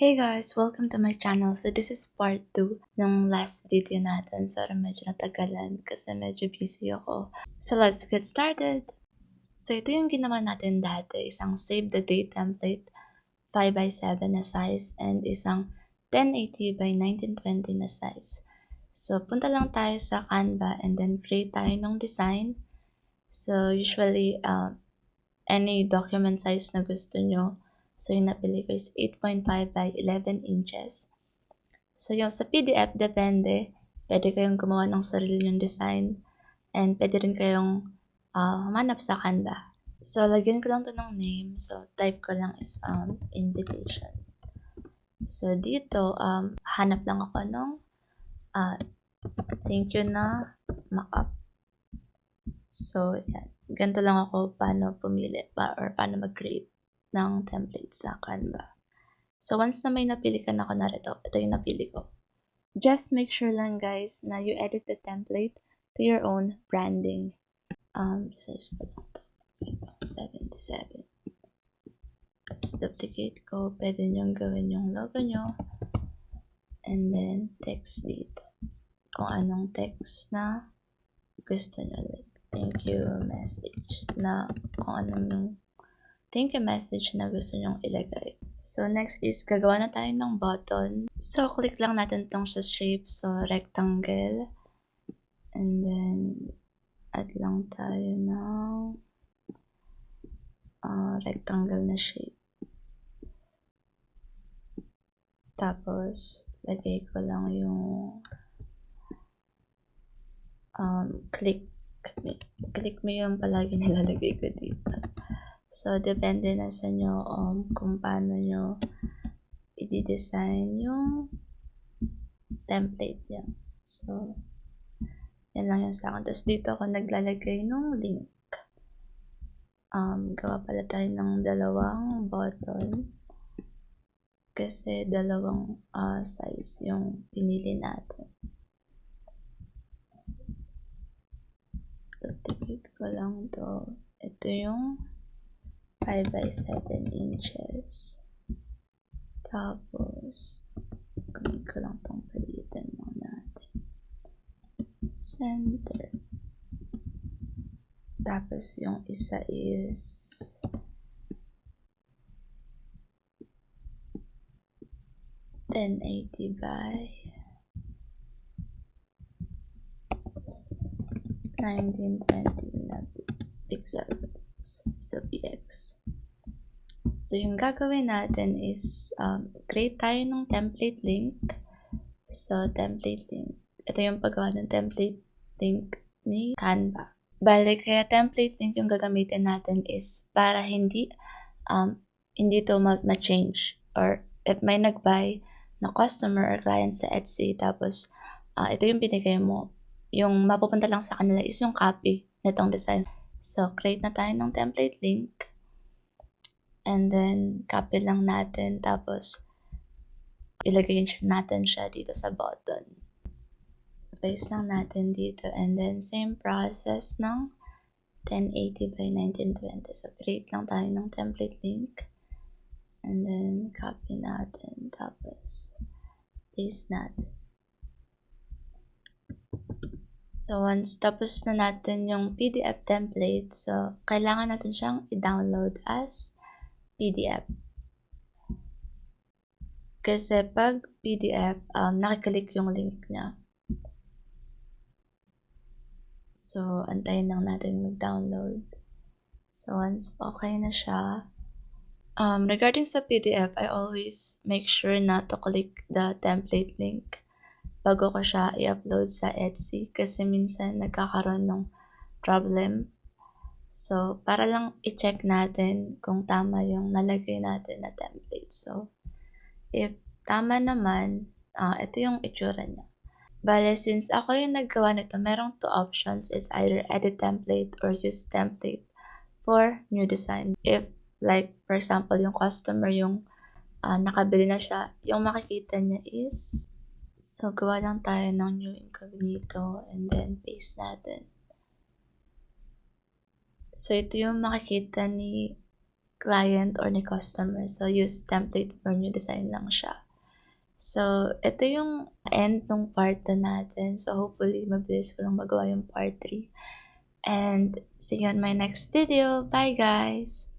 Hey guys! Welcome to my channel. So this is part 2 ng last video natin. Sorry medyo natagalan kasi medyo busy ako. So let's get started! So ito yung ginawa natin dati. Isang save the date template 5x7 na size and isang 1080 by 1920 na size. So punta lang tayo sa Canva and then create tayo ng design. So usually any document size na gusto nyo. So, yung napili ko is 8.5 by 11 inches. So, yung sa PDF, depende. Pwede kayong gumawa ng sarili yung design. And pwede rin kayong humanap sa Canva. So, lagyan ko lang to ng name. So, type ko lang is invitation. So, dito, hanap lang ako ng thank you na mockup. So, yan. Ganito lang ako paano pumili or paano mag-create ng template sa Canva. So, once na may napili ka na, kunwari ito yung napili ko. Just make sure lang guys na you edit the template to your own branding. Size pa lang ito. Okay, 77. Tapos duplicate ko. Pwede nyo gawin yung logo nyo. And then, text dito. Kung anong text na gusto nyo. Like, thank you message na kung anong yung thank you message na gusto nyong ilagay. So, next is gagawa na tayo ng button. So, click lang natin tong sa shape. So, rectangle. And then, add lang tayo ng rectangle na shape. Tapos, lagay ko lang yung click mo yung palagi nilalagay ko dito. So, depende na sa nyo kung paano nyo i-design yung template niya. So, yan lang yung sa akin. Tapos dito ako naglalagay ng link. Gawa pala tayo ng dalawang button. Kasi dalawang size yung pinili natin. Duplicate ko lang to. Ito yung 5 by 7 inches. Tapos, kunin ko lang itong palitan mo natin. Center. Tapos, yung isa is 1080 by 1920 na pixel. So, px. So, yung gagawin natin is create tayo ng template link. So, template link. Ito yung paggawa ng template link ni Canva. Bale, kaya template link yung gagamitin natin is para hindi to ma-change. Or if may nag-buy na customer or client sa Etsy, tapos ito yung binigay mo, yung mapupunta lang sa kanila is yung copy nitong design. So, create na tayo ng template link. And then, copy lang natin. Tapos, ilagay natin siya dito sa button. So, paste lang natin dito. And then, same process ng 1080 by 1920. So, create lang tayo ng template link. And then, copy natin. Tapos, paste natin. So, once tapos na natin yung PDF template, so, kailangan natin siyang i-download as PDF. Kasi pag PDF, nakiklik yung link niya. So, antayin lang natin mag-download. So, once okay na siya, regarding sa PDF, I always make sure na to click the template link bago ko siya i-upload sa Etsy kasi minsan nagkakaroon ng problem. So, para lang i-check natin kung tama yung nalagay natin na template. So, if tama naman, ito yung itsura niya. Bale, since ako yung naggawa nito, merong 2 options. It's either edit template or use template for new design. If, like, for example, yung customer yung nakabili na siya, yung makikita niya is so, gawa lang tayo ng new incognito and then paste natin. So, ito yung makikita ni client or ni customer. So, use template for new design lang siya. So, ito yung end ng part 2 natin. So, hopefully, mabilis ko lang magawa yung part 3. And see you on my next video. Bye, guys!